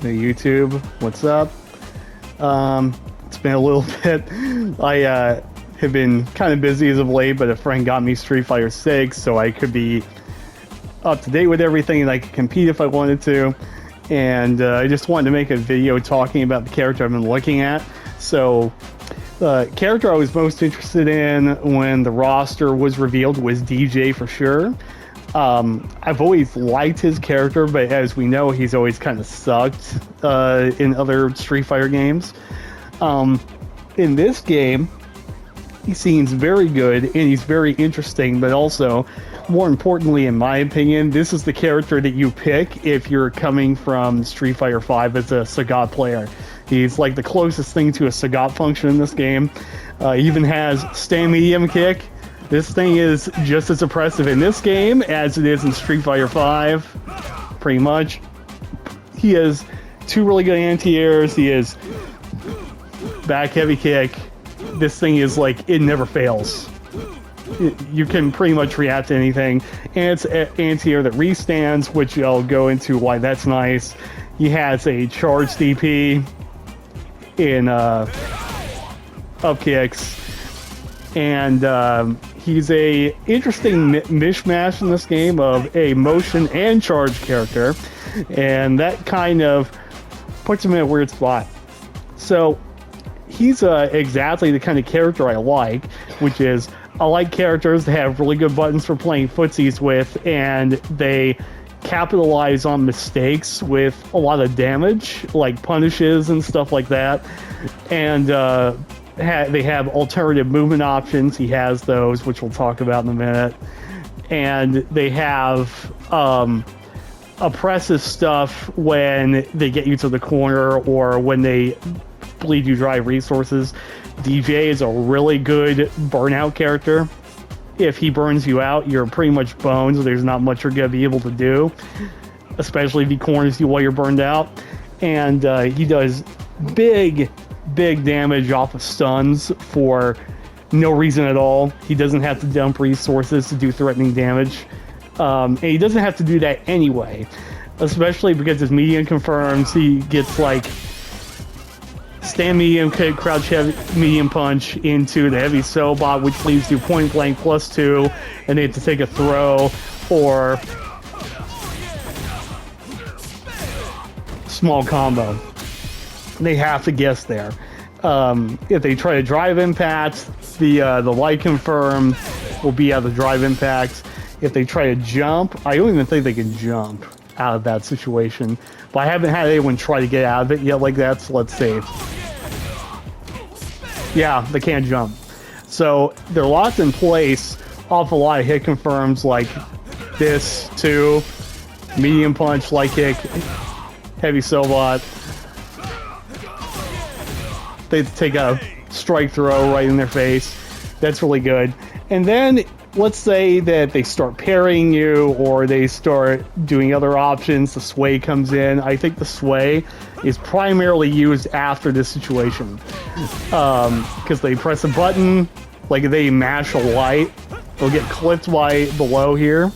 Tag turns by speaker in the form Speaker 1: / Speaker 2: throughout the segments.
Speaker 1: Hey YouTube, what's up? It's been a little bit. I have been kind of busy as of late, but a friend got me Street Fighter 6, so I could be up to date with everything and I could compete if I wanted to. And I just wanted to make a video talking about the character I've been looking at. So, the character I was most interested in when the roster was revealed was Deejay for sure. I've always liked his character, but as we know, he's always kind of sucked in other Street Fighter games. In this game, he seems very good and he's very interesting, but also, more importantly, in my opinion, this is the character that you pick if you're coming from Street Fighter V as a Sagat player. He's like the closest thing to a Sagat function in this game. He even has stand medium kick. This thing is just as impressive in this game as it is in Street Fighter V, pretty much. He has two really good anti-airs. He has back heavy kick. This thing is like, it never fails. You can pretty much react to anything. And it's an anti-air that restands, which I'll go into why that's nice. He has a charge DP in up kicks. And he's a interesting mishmash in this game of a motion and charge character, and that kind of puts him in a weird spot. So he's exactly the kind of character I like, which is I like characters that have really good buttons for playing footsies with, and they capitalize on mistakes with a lot of damage, like punishes and stuff like that. And they have alternative movement options. He has those, which we'll talk about in a minute. And they have oppressive stuff when they get you to the corner or when they bleed you dry resources. Deejay is a really good burnout character. If he burns you out, you're pretty much boned, so there's not much you're going to be able to do, especially if he corners you while you're burned out. And he does big damage off of stuns for no reason at all. He doesn't have to dump resources to do threatening damage. And he doesn't have to do that anyway, especially because his medium confirms. He gets like stand medium kick, crouch heavy medium punch into the heavy sobot, which leaves you point blank +2, and they have to take a throw or small combo. They have to guess there. If they try to drive impact, the light confirm will be out of the drive impact. If they try to jump, I don't even think they can jump out of that situation. But I haven't had anyone try to get out of it yet like that, so let's see. Yeah, they can't jump. So they're locked in place off a lot of hit confirms like this, too. Medium punch, light kick, heavy sobot. They take a strike throw right in their face. That's really good. And then let's say that they start parrying you or they start doing other options. The sway comes in. I think the sway is primarily used after this situation. Because they press a button, like if they mash a light, they'll get clipped by below here.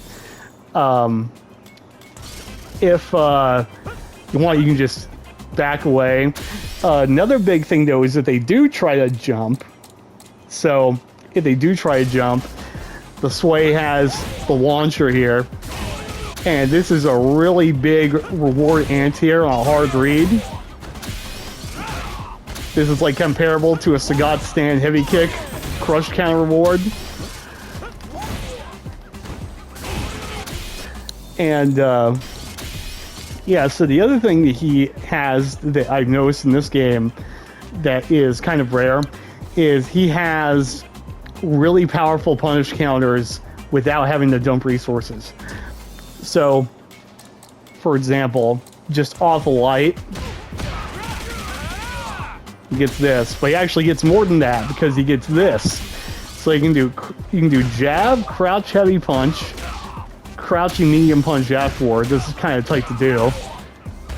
Speaker 1: If you want, you can just back away. Another big thing though is that they do try to jump. So if they do try to jump, the sway has the launcher here, and this is a really big reward anti-air on a hard read. This is like comparable to a Sagat stand heavy kick crush counter reward. And yeah, so the other thing that he has that I've noticed in this game that is kind of rare is he has really powerful punish counters without having to dump resources. So, for example, just off a light, he gets this, but he actually gets more than that because he gets this. So you can do jab, crouch heavy punch, crouching medium punch afterward. This is kind of tight to do.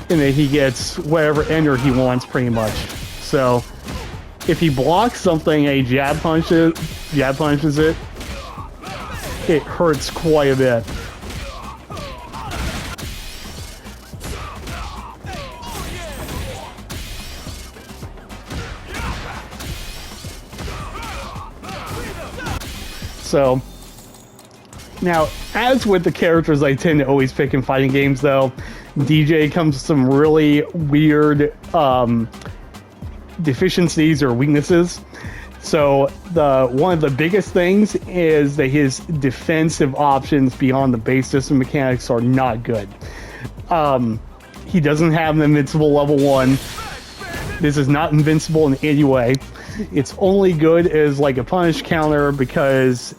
Speaker 1: And then he gets whatever ender he wants pretty much. So if he blocks something, a jab punches it, it hurts quite a bit. So, now, as with the characters I tend to always pick in fighting games, though, DJ comes with some really weird deficiencies or weaknesses. So, one of the biggest things is that his defensive options beyond the base system mechanics are not good. He doesn't have an invincible level 1. This is not invincible in any way. It's only good as like a punish counter, because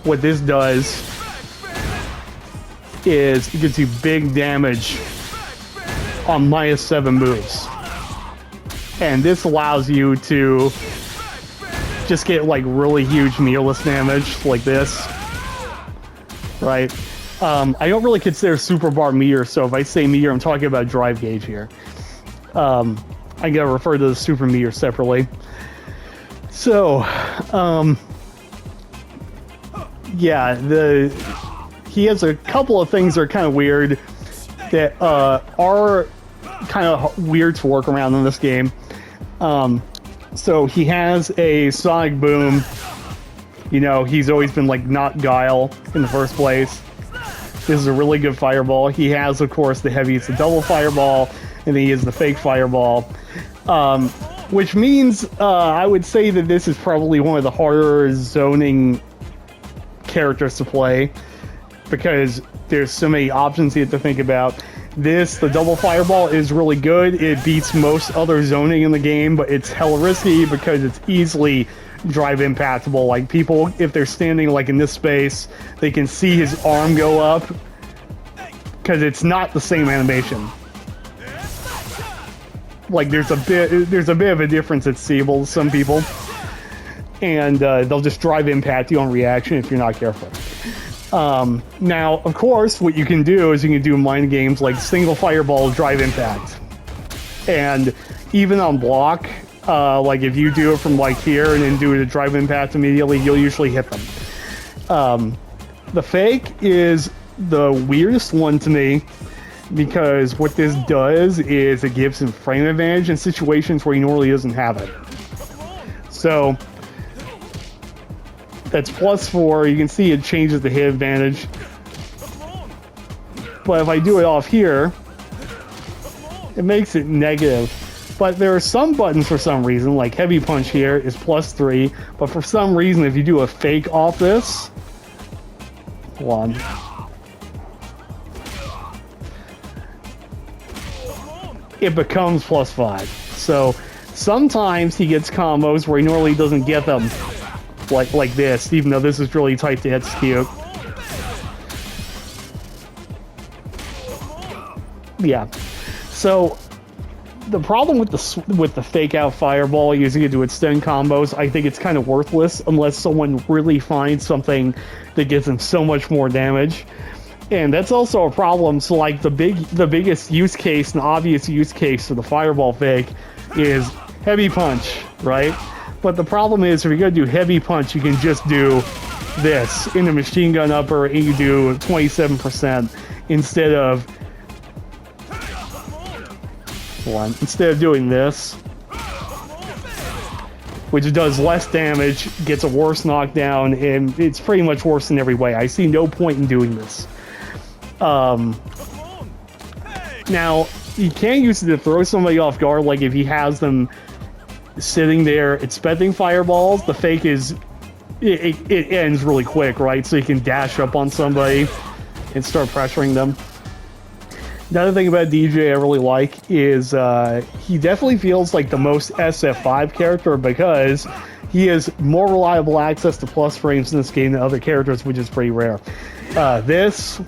Speaker 1: what this does is it gives you big damage on -7 moves. And this allows you to just get like really huge meterless damage like this. Right? I don't really consider super bar meter, so if I say meter, I'm talking about drive gauge here. I gotta refer to the super meter separately. So, yeah, he has a couple of things that are kind of weird that are kind of weird to work around in this game. So he has a sonic boom. You know, he's always been like not Guile in the first place. This is a really good fireball. He has, of course, the heavy, it's a double fireball, and then he has the fake fireball. Which means I would say that this is probably one of the harder zoning characters to play, because there's so many options you have to think about. The double fireball is really good. It beats most other zoning in the game, but it's hella risky because it's easily drive impactable. Like, people, if they're standing like in this space, they can see his arm go up because it's not the same animation. Like, there's a bit of a difference that's seeable to some people, and they'll just drive impact you on reaction if you're not careful. Now, of course, what you can do is you can do mind games like single fireball drive impact, and even on block, like if you do it from like here and then do it a drive impact immediately, you'll usually hit them. The fake is the weirdest one to me, because what this does is it gives him frame advantage in situations where he normally doesn't have it. So that's +4. You can see it changes the hit advantage. But if I do it off here, it makes it negative. But there are some buttons for some reason, like heavy punch here is +3. But for some reason, if you do a fake off this, hold on. It becomes +5. So sometimes he gets combos where he normally doesn't get them, like this, even though this is really tight to execute. Yeah. So the problem with the fake out fireball using it to extend combos, I think it's kind of worthless unless someone really finds something that gives them so much more damage. And that's also a problem. So like the biggest use case and obvious use case for the fireball fake is heavy punch, right? But the problem is, if you're going to do heavy punch, you can just do this in the machine gun upper, and you do 27% instead of doing this, which does less damage, gets a worse knockdown, and it's pretty much worse in every way. I see no point in doing this. Now, you can use it to throw somebody off guard, like if he has them sitting there expecting fireballs. The fake is, it ends really quick, right? So you can dash up on somebody and start pressuring them. Another thing about DJ I really like is he definitely feels like the most SF5 character, because he has more reliable access to plus frames in this game than other characters, which is pretty rare. This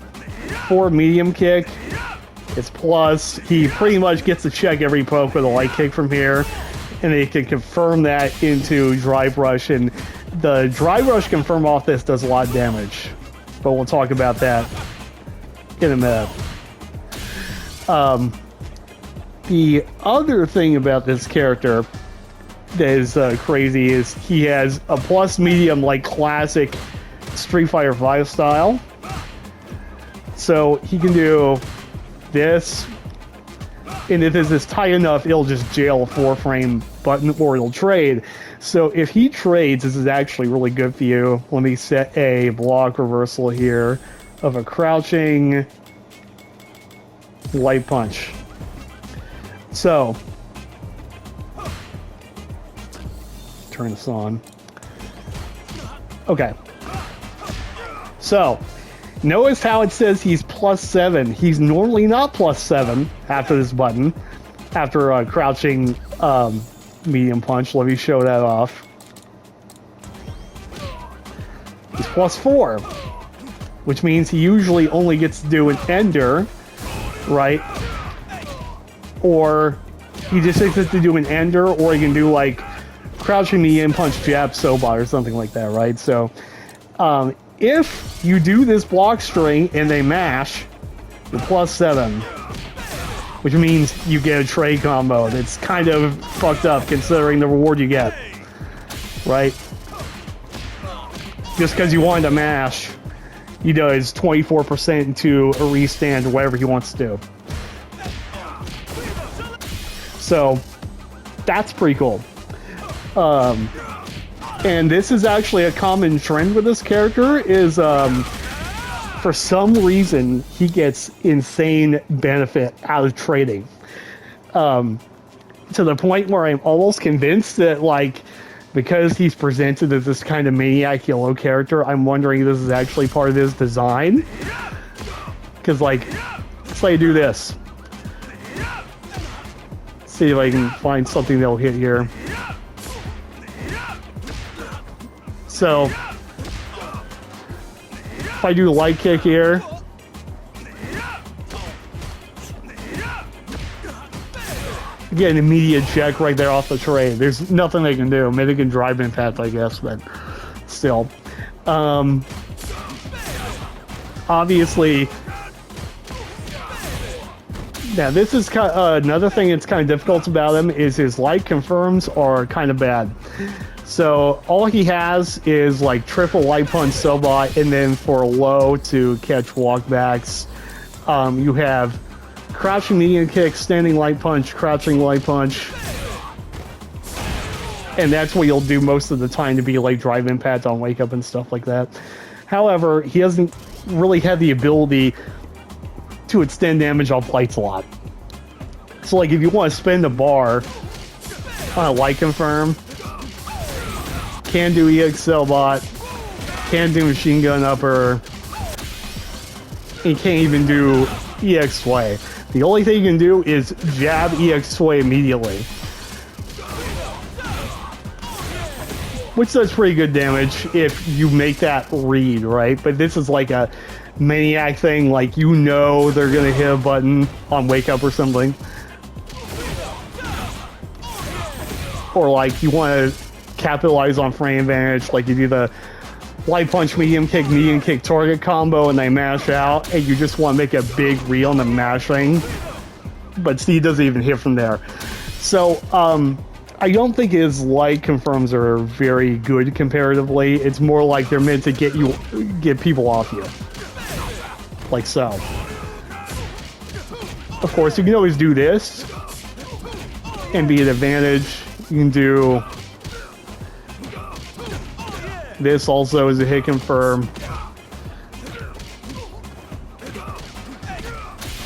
Speaker 1: forward medium kick, it's plus. He pretty much gets to check every poke with a light kick from here, and he can confirm that into drive rush, and the drive rush confirm off this does a lot of damage, but we'll talk about that in a minute. The other thing about this character that is crazy is he has a plus medium like classic Street Fighter V style. So he can do this, and if this is tight enough, it'll just jail a 4-frame button, or it'll trade. So if he trades, this is actually really good for you. Let me set a block reversal here of a crouching light punch. So, turn this on. Okay. So, notice how it says he's +7. He's normally not +7 after this button. After crouching medium punch. Let me show that off. He's +4. Which means he usually only gets to do an ender, right? Or he just gets to do an ender, or he can do like crouching medium punch jab sobot or something like that, right? So if you do this block string and they mash, you're +7, which means you get a trade combo. That's kind of fucked up considering the reward you get, right? Just because you wanted to mash, he does 24% into a restand or whatever he wants to do. So that's pretty cool. And this is actually a common trend with this character is for some reason he gets insane benefit out of trading. To the point where I'm almost convinced that like because he's presented as this kind of maniac yellow character, I'm wondering if this is actually part of his design. Because like, say I do this. See if I can find something that'll hit here. So, if I do light kick here, get an immediate check right there off the trade. There's nothing they can do. Maybe they can drive impact, I guess, but still. Obviously, now this is kind of, another thing that's kind of difficult about him is his light confirms are kind of bad. So all he has is like triple light punch sobot, and then for low to catch walkbacks, you have crouching medium kick, standing light punch, crouching light punch, and that's what you'll do most of the time to be like drive impact on wake up and stuff like that. However, he doesn't really have the ability to extend damage off lights a lot. So like if you want to spend a bar on a light confirm, can do EX Cellbot, can do machine gun upper, and can't even do EX sway. The only thing you can do is jab EX sway immediately, which does pretty good damage if you make that read, right? But this is like a maniac thing, like you know they're gonna hit a button on wake up or something, or like you want to capitalize on frame advantage, like you do the light punch medium kick target combo and they mash out, and you just want to make a big reel on the mashing, but Steve doesn't even hit from there. So I don't think his light confirms are very good comparatively. It's more like they're meant to get people off you, like so. Of course, you can always do this and be an advantage. You can do this also as a hit confirm.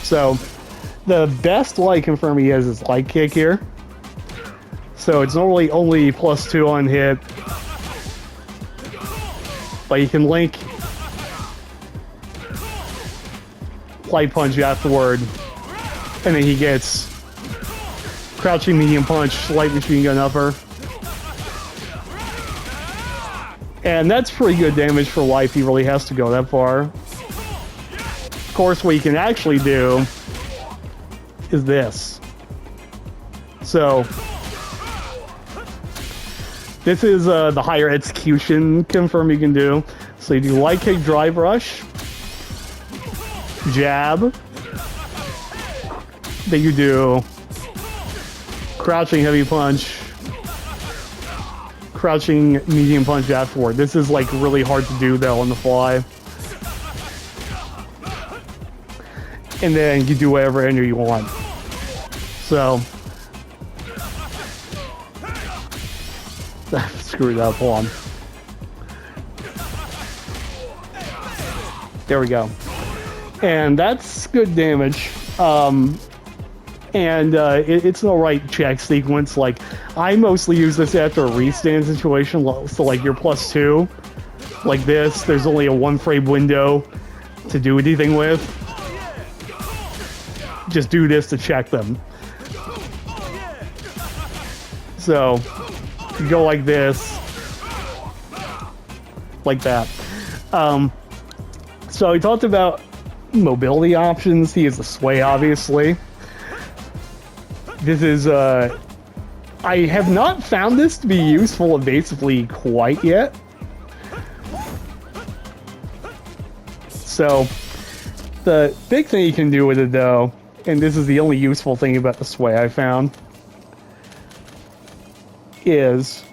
Speaker 1: So the best light confirm he has is light kick here. So it's normally only +2 on hit, but you can link light punch afterward, and then he gets crouching medium punch, light machine gun upper. And that's pretty good damage for life. He really has to go that far. Of course, what you can actually do is this. So this is the higher execution confirm you can do. So you do light kick drive rush, jab, then you do crouching heavy punch, crouching medium punch afterward. This is like really hard to do though on the fly. And then you do whatever ender you want. So screwed up. Hold on. There we go. And that's good damage. It's an alright check sequence. Like, I mostly use this after a restand situation, so like you're +2. Like this, there's only a 1 frame window to do anything with. Just do this to check them. So, you go like this. Like that. So we talked about mobility options. He has a sway, obviously. This is, I have not found this to be useful evasively quite yet. So, the big thing you can do with it, though, and this is the only useful thing about the sway I found, is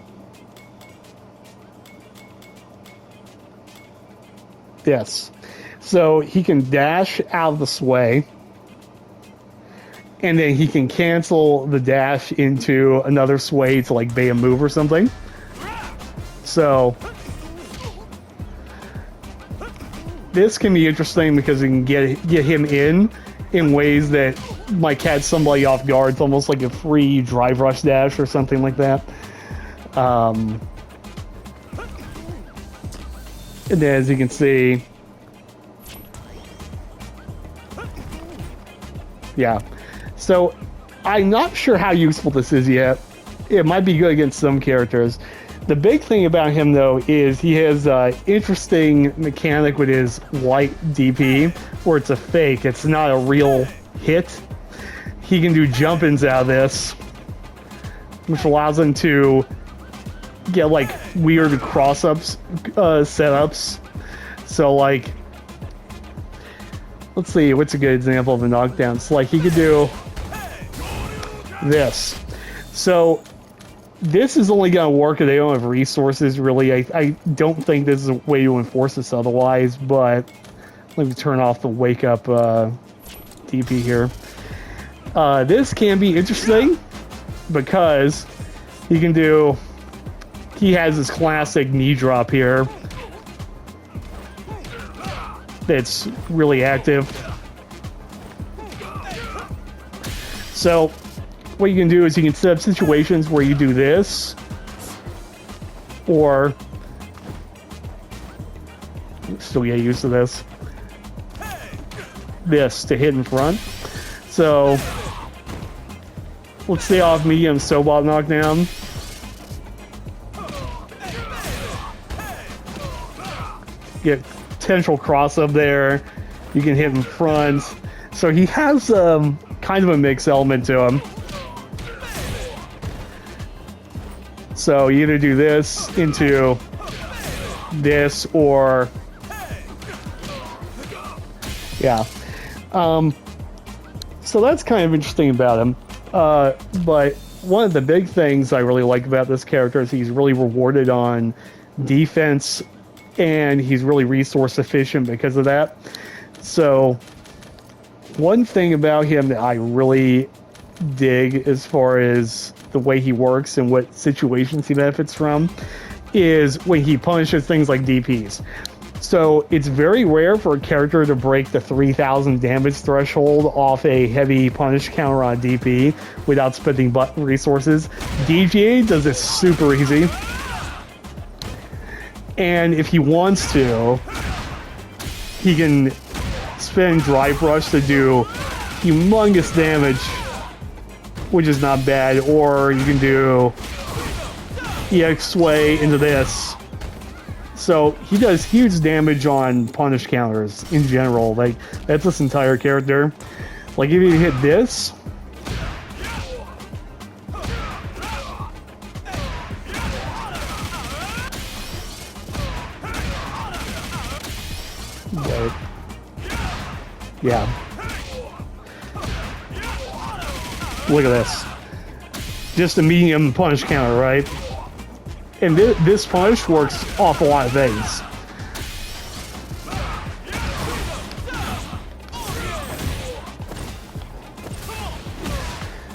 Speaker 1: this. So, he can dash out of the sway, and then he can cancel the dash into another sway to, like, bait a move or something. So, this can be interesting because you can get him in ways that might catch somebody off guard. It's almost like a free drive rush dash or something like that. And then, as you can see, yeah. So, I'm not sure how useful this is yet. It might be good against some characters. The big thing about him, though, is he has an interesting mechanic with his light DP, where it's a fake. It's not a real hit. He can do jump-ins out of this, which allows him to get, like, weird cross-ups, setups. So, like, let's see, what's a good example of a knockdown? So, like, he could do this. So, this is only going to work if they don't have resources, really. I don't think this is a way to enforce this otherwise, but let me turn off the wake-up DP here. This can be interesting because he can do... He has this classic knee drop here that's really active. So, what you can do is you can set up situations where you do this, or still get used to this to hit in front. So let's stay off medium Sobot knockdown. Get potential cross up there. You can hit in front. So he has kind of a mixed element to him. So you either do this into this or... Yeah. So that's kind of interesting about him. But one of the big things I really like about this character is he's really rewarded on defense, and he's really resource efficient because of that. So one thing about him that I really dig as far as the way he works and what situations he benefits from is when he punishes things like DPs. So it's very rare for a character to break the 3,000 damage threshold off a heavy punish counter on DP without spending resources. Deejay does this super easy. And if he wants to, he can spend Drive Rush to do humongous damage, which is not bad. Or you can do EX Sway into this. So he does huge damage on punish counters in general. Like, that's this entire character. Like, if you hit this, but, yeah. Look at this. Just a medium punish counter, right? And this punish works off a lot of things.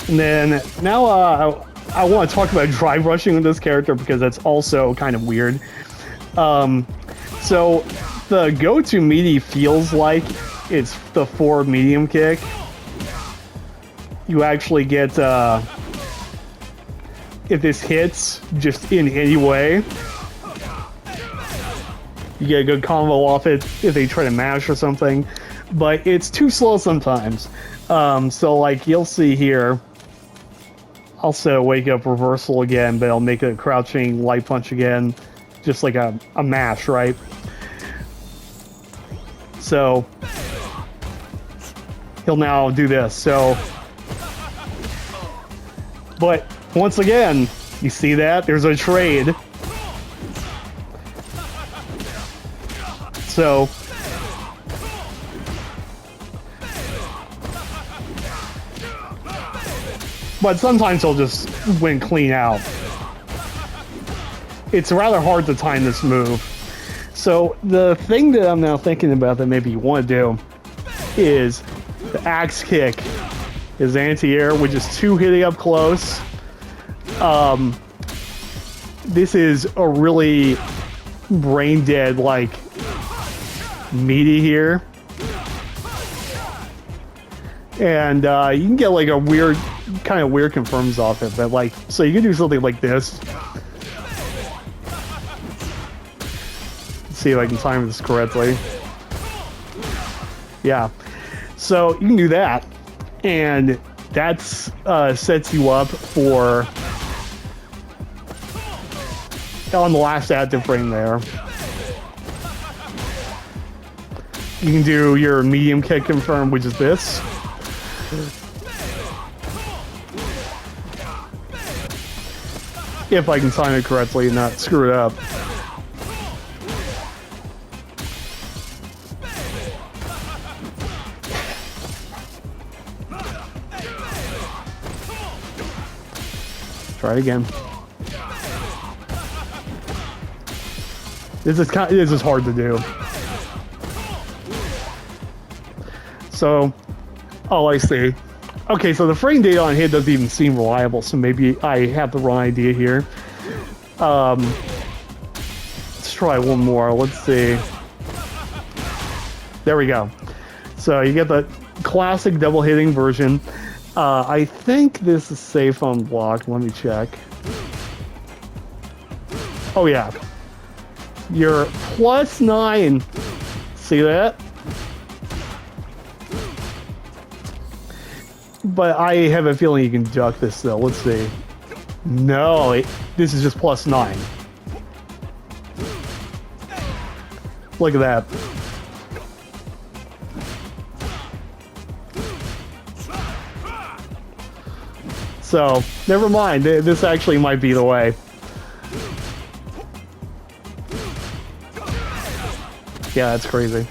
Speaker 1: And then now I want to talk about drive rushing with this character because that's also kind of weird. So the go-to meaty feels like it's the forward medium kick. You actually get, if this hits just in any way, you get a good combo off it if they try to mash or something, but it's too slow sometimes. So like you'll see here, I'll set a wake up reversal again, but I'll make it a crouching light punch again, just like a mash, right? So he'll now do this. So, but once again, you see that? There's a trade. So, but sometimes he'll just win clean out. It's rather hard to time this move. So the thing that I'm now thinking about that maybe you want to do is the axe kick is anti-air, which is 2 hitting up close. This is a really brain dead, like, meaty here. And you can get like a weird, kind of weird confirms off it, but like, so you can do something like this. Let's see if I can time this correctly. Yeah. So you can do that, and that's sets you up for on the last active frame there. You can do your medium kick confirm, which is this. If I can time it correctly and not screw it up. Try it again. This is hard to do. So, oh, I see. Okay, so the frame data on here doesn't even seem reliable, so maybe I have the wrong idea here. Let's try one more. Let's see. There we go. So you get the classic double hitting version. I think this is safe on block. Let me check. Oh yeah. You're +9. See that? But I have a feeling you can duck this though. Let's see. No, this is just +9. Look at that. So, never mind. This actually might be the way. Yeah, that's crazy.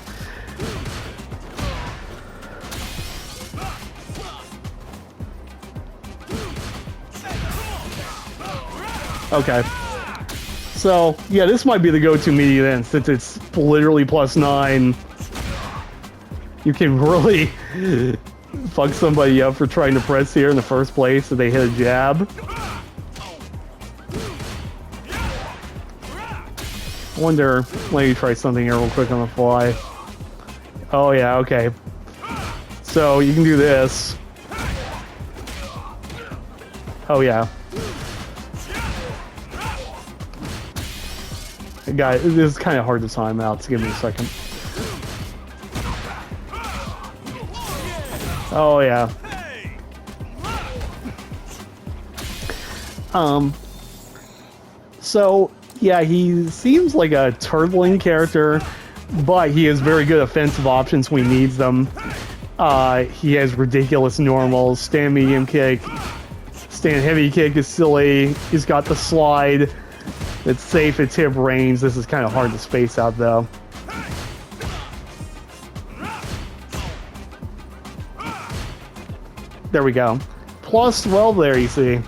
Speaker 1: Okay. So, yeah, this might be the go-to meaty then, since it's literally +9. You can really fuck somebody up for trying to press here in the first place if they hit a jab. I wonder, let me try something here real quick on the fly. Oh yeah, okay. So you can do this. Oh yeah. Guys, this is kind of hard to time out, so give me a second. Oh yeah. So yeah, he seems like a turtling character, but he has very good offensive options when he needs them. He has ridiculous normals. Stand medium kick, stand heavy kick is silly. He's got the slide. It's safe at tip range. This is kind of hard to space out though. There we go. +12 there, you see.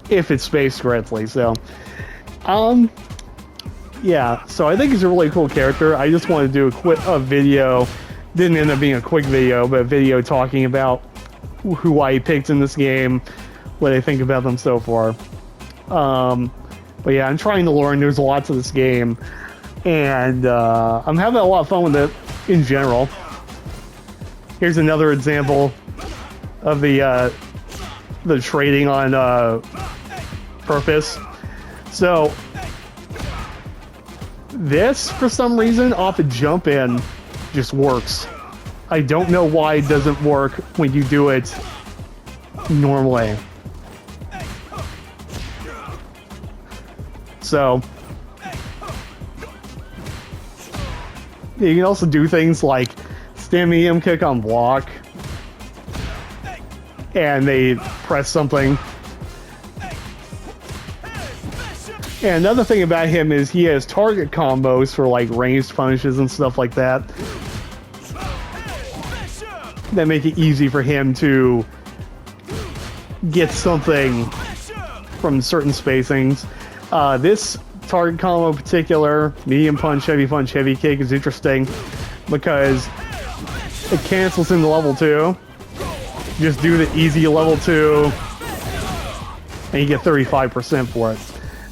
Speaker 1: If it's spaced correctly, so. Yeah, so I think he's a really cool character. I just wanted to do a video. Didn't end up being a quick video, but a video talking about who I picked in this game, what I think about them so far. But yeah, I'm trying to learn. There's a lot to this game, and I'm having a lot of fun with it in general. Here's another example of the trading on purpose. So this, for some reason, off a jump in, just works. I don't know why it doesn't work when you do it normally. So you can also do things like stand medium kick on block, and they press something. And another thing about him is he has target combos for like ranged punishes and stuff like that that make it easy for him to get something from certain spacings. This target combo in particular, medium punch, heavy kick, is interesting because it cancels into level 2. Just do the easy level 2 and you get 35% for it.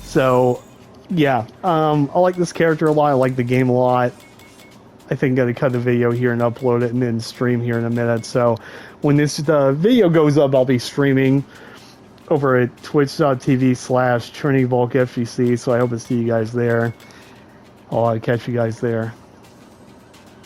Speaker 1: So, yeah, I like this character a lot. I like the game a lot. I think I'm going to cut the video here and upload it and then stream here in a minute. So, when this video goes up, I'll be streaming over at twitch.tv/TrinityBulkFGC. So, I hope to see you guys there. I'll catch you guys there.